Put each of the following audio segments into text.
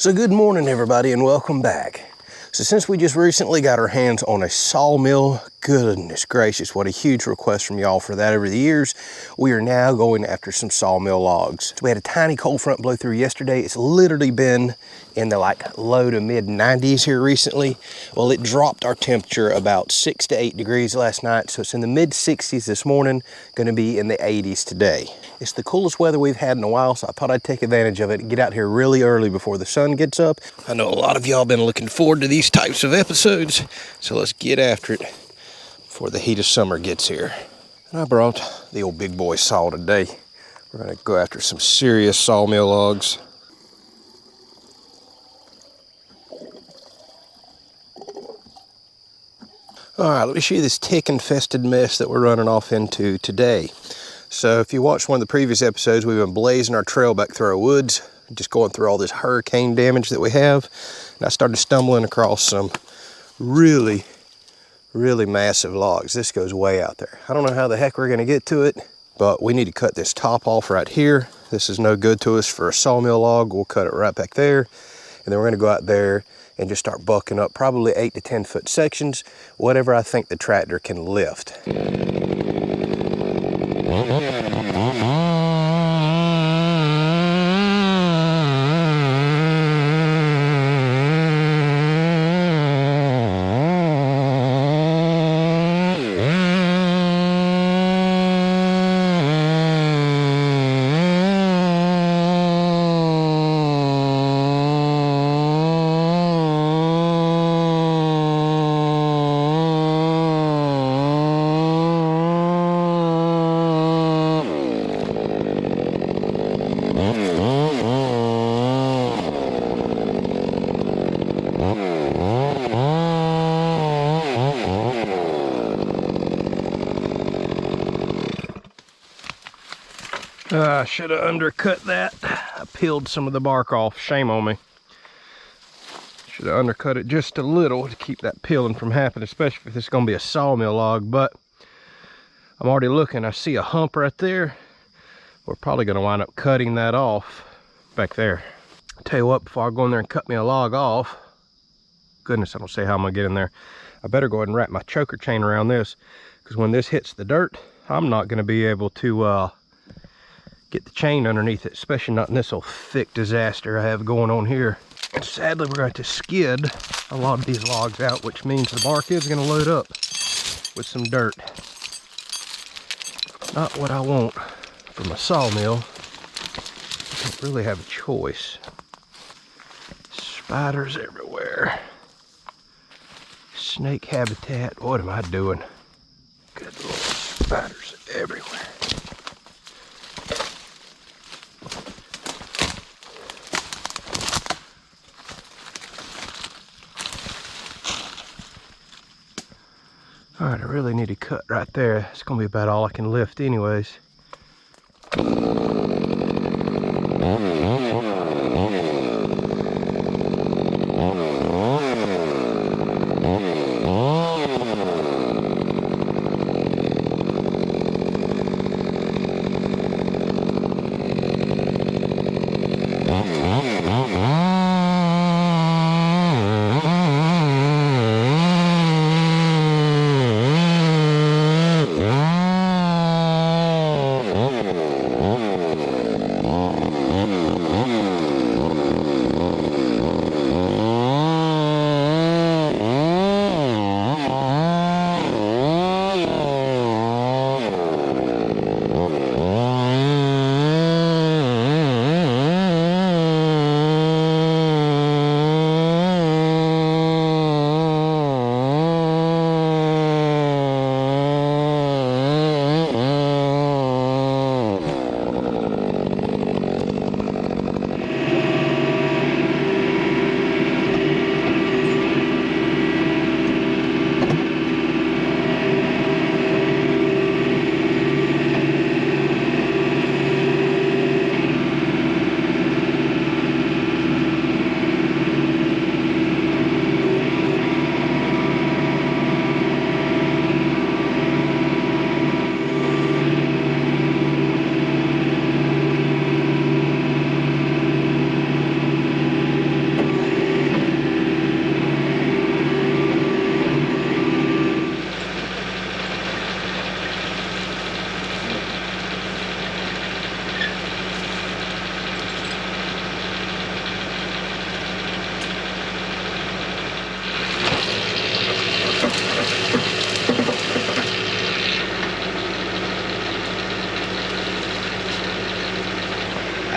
So good morning everybody and welcome back. So since we just recently got our hands on a sawmill, goodness gracious, what a huge request from y'all for that over the years. We are now going after some sawmill logs. So we had a tiny cold front blow through yesterday. It's literally been in the low to mid 90s here recently. Well, it dropped our temperature about 6 to 8 degrees last night. So it's in the mid 60s this morning, gonna be in the 80s today. It's the coolest weather we've had in a while, so I thought I'd take advantage of it and get out here really early before the sun gets up. I know a lot of y'all been looking forward to these types of episodes, so let's get after it before the heat of summer gets here. And I brought the old big boy saw today. We're gonna go after some serious sawmill logs. All right, let me show you this tick-infested mess that we're running off into today. So if you watched one of the previous episodes, we've been blazing our trail back through our woods, just going through all this hurricane damage that we have. And I started stumbling across some really massive logs. This goes way out there. I don't know how the heck we're gonna get to it, but we need to cut this top off right here. This is no good to us for a sawmill log. We'll cut it right back there. And then we're gonna go out there and just start bucking up probably 8 to 10 foot sections, whatever I think the tractor can lift. I should have undercut that. I peeled some of the bark off. Shame on me. Should have undercut it just a little to keep that peeling from happening, especially if this is going to be a sawmill log. But I'm already looking. I see a hump right there. We're probably going to wind up cutting that off back there. I'll tell you what, before I go in there and cut me a log off, goodness, I don't see how I'm going to get in there. I better go ahead and wrap my choker chain around this, because when this hits the dirt, I'm not going to be able to get the chain underneath it, especially not in this old thick disaster I have going on here. And sadly, we're going to skid a lot of these logs out, which means the bark is going to load up with some dirt. Not what I want from a sawmill. I don't really have a choice. Spiders everywhere. Snake habitat. What am I doing? Good Lord, spiders everywhere. All right, I really need to cut right there. It's gonna be about all I can lift anyways.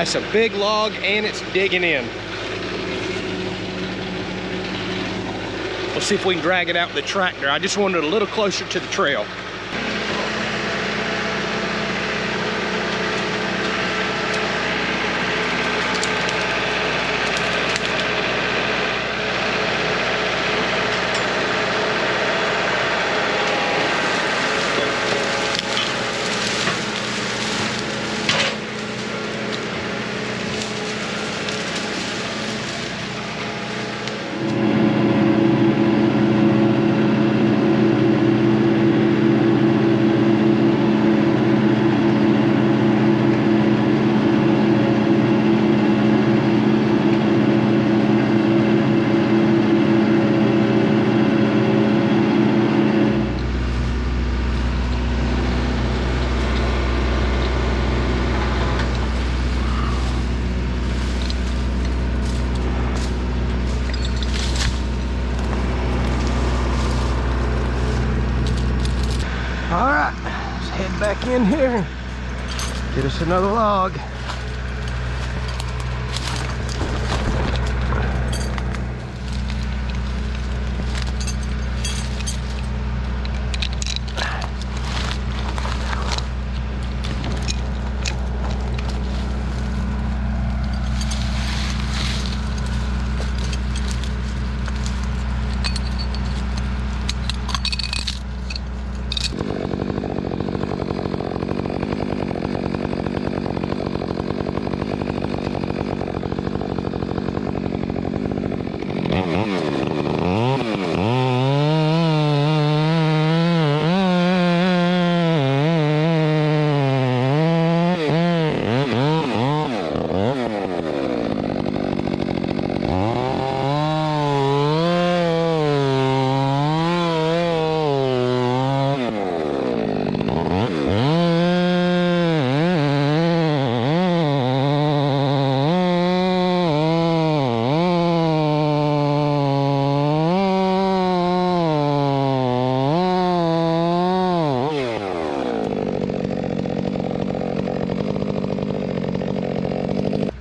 That's a big log and it's digging in. We'll see if we can drag it out with the tractor. I just wanted it a little closer to the trail. All right, let's head back in here, get us another log.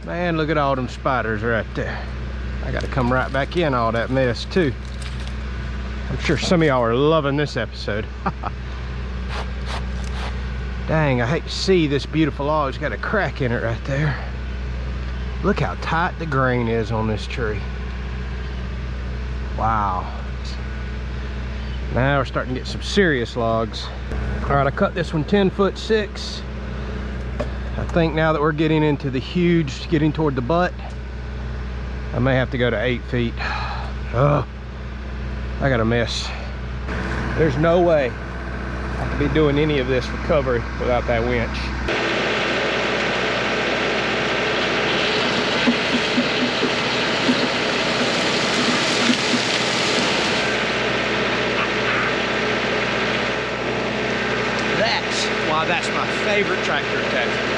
Man, look at all them spiders right there. I gotta come right back in all that mess too. I'm sure some of y'all are loving this episode. Dang, I hate to see this beautiful log. It's got a crack in it right there. Look how tight the grain is on this tree. Wow. Now we're starting to get some serious logs. All right, I cut this one 10'6". I think now that we're getting into the huge, getting toward the butt, I may have to go to 8 feet. Oh, I got a mess. There's no way I could be doing any of this recovery without that winch. That's why that's my favorite tractor attachment.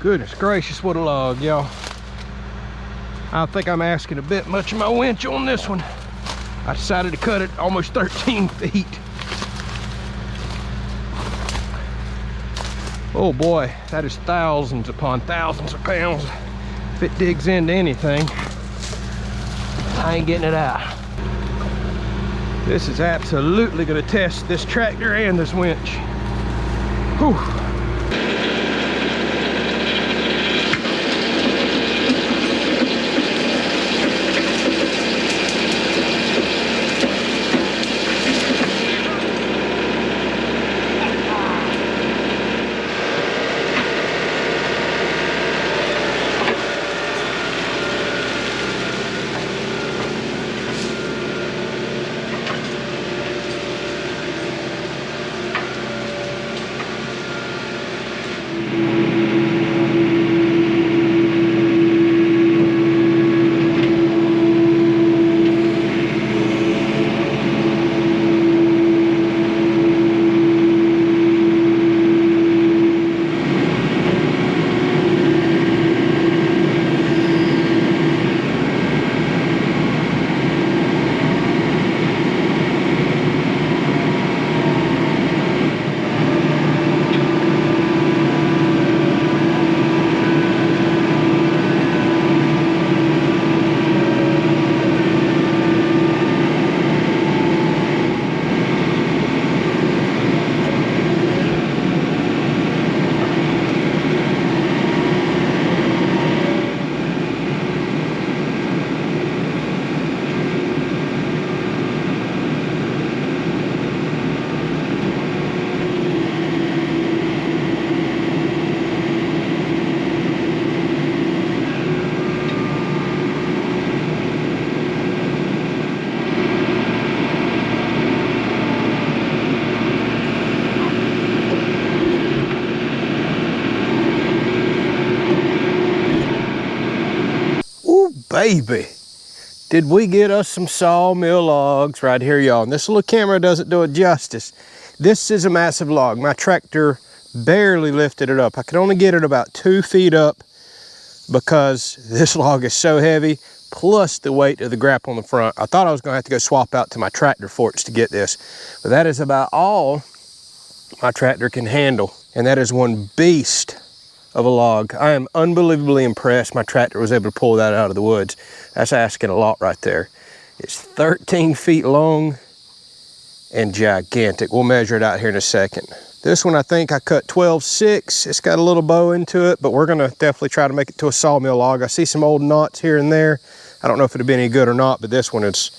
Goodness gracious, what a log, y'all. I think I'm asking a bit much of my winch on this one. I decided to cut it almost 13 feet. Oh boy, that is thousands upon thousands of pounds. If it digs into anything, I ain't getting it out. This is absolutely gonna test this tractor and this winch. Whew. Baby, did we get us some sawmill logs right here, y'all. And this little camera doesn't do it justice. This is a massive log. My tractor barely lifted it up. I could only get it about 2 feet up because this log is so heavy, plus the weight of the grapple on the front. I thought I was gonna have to go swap out to my tractor forks to get this, but that is about all my tractor can handle. And that is one beast of a log. I am unbelievably impressed my tractor was able to pull that out of the woods. That's asking a lot right there. It's 13 feet long and gigantic. We'll measure it out here in a second. This one I think I cut 12/6. It's got a little bow into it, but we're gonna definitely try to make it to a sawmill log. I see some old knots here and there. I don't know if it'd be any good or not, but this one's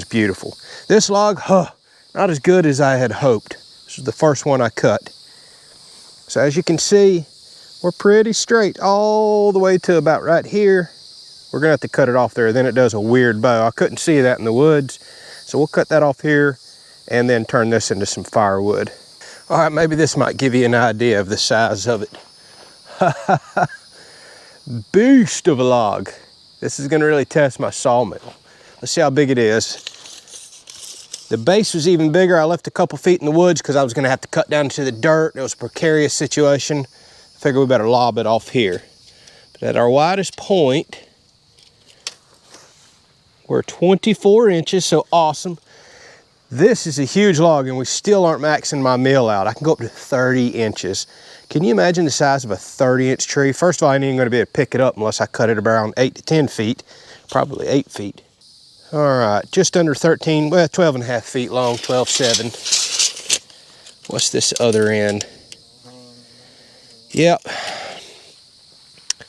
beautiful. This log, not as good as I had hoped. This is the first one I cut. So as you can see, we're pretty straight all the way to about right here. We're gonna have to cut it off there, then it does a weird bow. I couldn't see that in the woods, so we'll cut that off here and then turn this into some firewood. All right, maybe this might give you an idea of the size of it. Beast of a log. This is gonna really test my sawmill. Let's see how big it is. The base was even bigger. I left a couple feet in the woods because I was gonna have to cut down to the dirt. It was a precarious situation. Figure we better lob it off here. But at our widest point, we're 24 inches, so awesome. This is a huge log and we still aren't maxing my mill out. I can go up to 30 inches. Can you imagine the size of a 30-inch tree? First of all, I ain't even gonna be able to pick it up unless I cut it around 8 to 10 feet, probably 8 feet. All right, just under 13, well, 12.5 feet long, 12.7. What's this other end? Yep,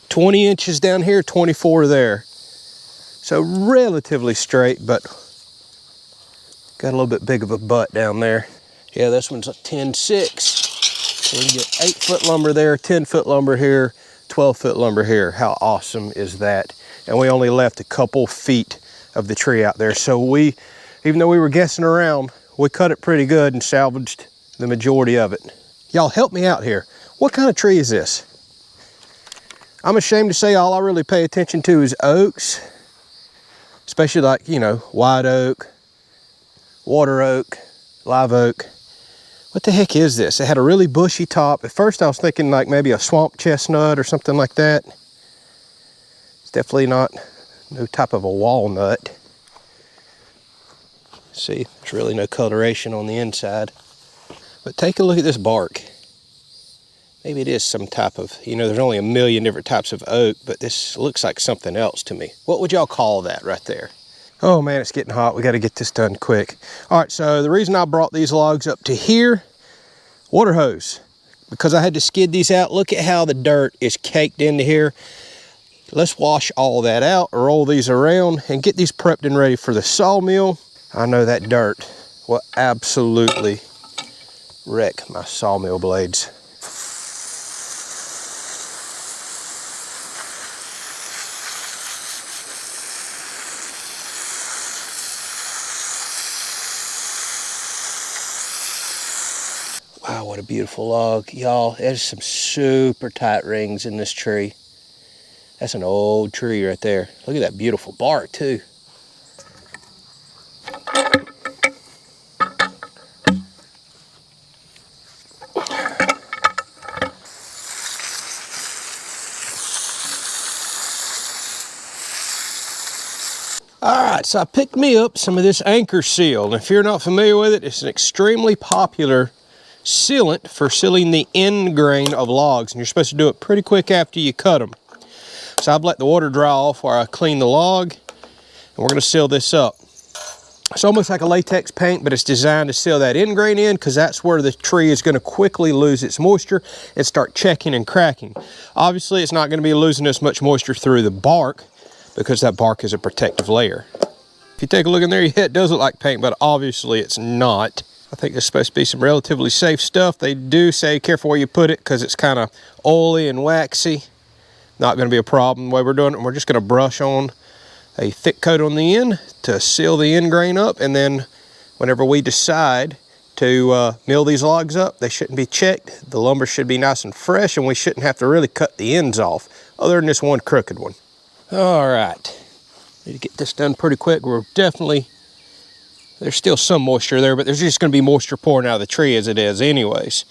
20 inches down here, 24 there. So relatively straight, but got a little bit big of a butt down there. Yeah, this one's a 10.6. So we can get 8-foot lumber there, 10-foot lumber here, 12-foot lumber here. How awesome is that? And we only left a couple feet of the tree out there. So we, even though we were guessing around, we cut it pretty good and salvaged the majority of it. Y'all help me out here. What kind of tree is this? I'm ashamed to say all I really pay attention to is oaks, especially like, you know, white oak, water oak, live oak. What the heck is this? It had a really bushy top. At first I was thinking like maybe a swamp chestnut or something like that. It's definitely not no type of a walnut. See, there's really no coloration on the inside. But take a look at this bark. Maybe it is some type of, you know, there's only a million different types of oak, but this looks like something else to me. What would y'all call that right there? Oh man, it's getting hot. We got to get this done quick. All right, so the reason I brought these logs up to here, water hose, because I had to skid these out. Look at how the dirt is caked into here. Let's wash all that out, roll these around, and get these prepped and ready for the sawmill. I know that dirt will absolutely wreck my sawmill blades. Wow, what a beautiful log. Y'all, there's some super tight rings in this tree. That's an old tree right there. Look at that beautiful bark too. All right, so I picked me up some of this anchor seal. And if you're not familiar with it, it's an extremely popular sealant for sealing the end grain of logs. And you're supposed to do it pretty quick after you cut them. So I've let the water dry off while I clean the log. And we're gonna seal this up. It's almost like a latex paint, but it's designed to seal that end grain in because that's where the tree is gonna quickly lose its moisture and start checking and cracking. Obviously, it's not gonna be losing as much moisture through the bark because that bark is a protective layer. If you take a look in there, yeah, it does look like paint, but obviously it's not. I think there's supposed to be some relatively safe stuff. They do say careful where you put it because it's kind of oily and waxy. Not gonna be a problem the way we're doing it. We're just gonna brush on a thick coat on the end to seal the end grain up, and then whenever we decide to mill these logs up, they shouldn't be checked. The lumber should be nice and fresh, and we shouldn't have to really cut the ends off, other than this one crooked one. All right, need to get this done pretty quick. We're definitely, there's still some moisture there, but there's just gonna be moisture pouring out of the tree as it is anyways.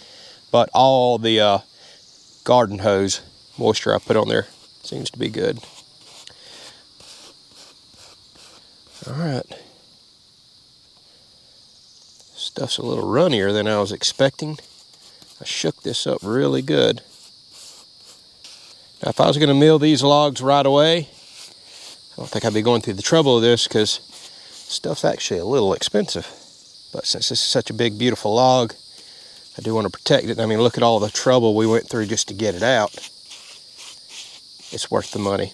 But all the garden hose moisture I put on there seems to be good. All right. Stuff's a little runnier than I was expecting. I shook this up really good. Now, if I was gonna mill these logs right away, I don't think I'd be going through the trouble of this because stuff's actually a little expensive. But since this is such a big, beautiful log, I do want to protect it. I mean, look at all the trouble we went through just to get it out. It's worth the money.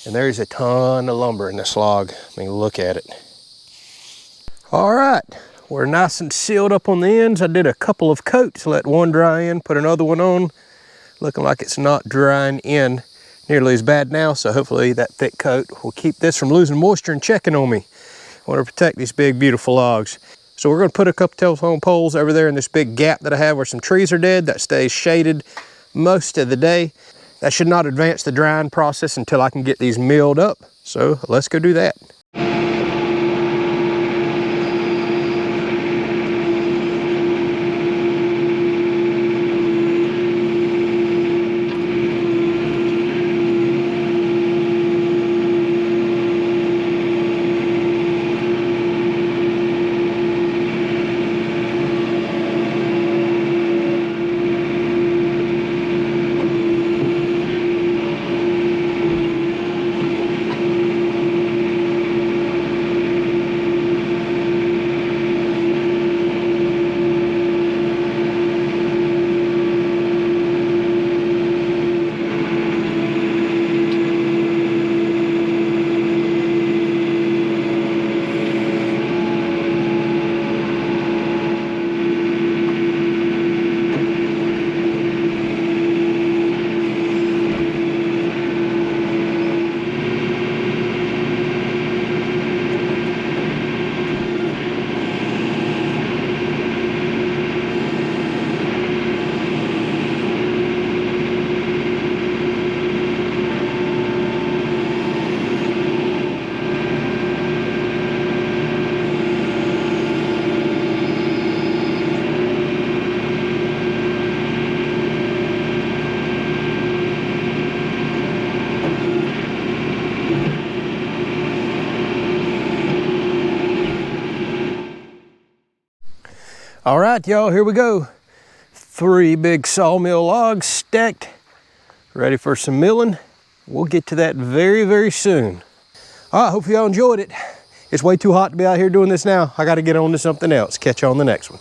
And there's a ton of lumber in this log. I mean, look at it. All right, we're nice and sealed up on the ends. I did a couple of coats, let one dry in, put another one on. Looking like it's not drying in nearly as bad now, so hopefully that thick coat will keep this from losing moisture and checking on me. I want to protect these big, beautiful logs. So we're going to put a couple telephone poles over there in this big gap that I have where some trees are dead. That stays shaded most of the day. That should not advance the drying process until I can get these milled up. So let's go do that. All right, y'all, here we go. 3 big sawmill logs stacked, ready for some milling. We'll get to that very, very soon. All right, hope y'all enjoyed it. It's way too hot to be out here doing this now. I got to get on to something else. Catch you on the next one.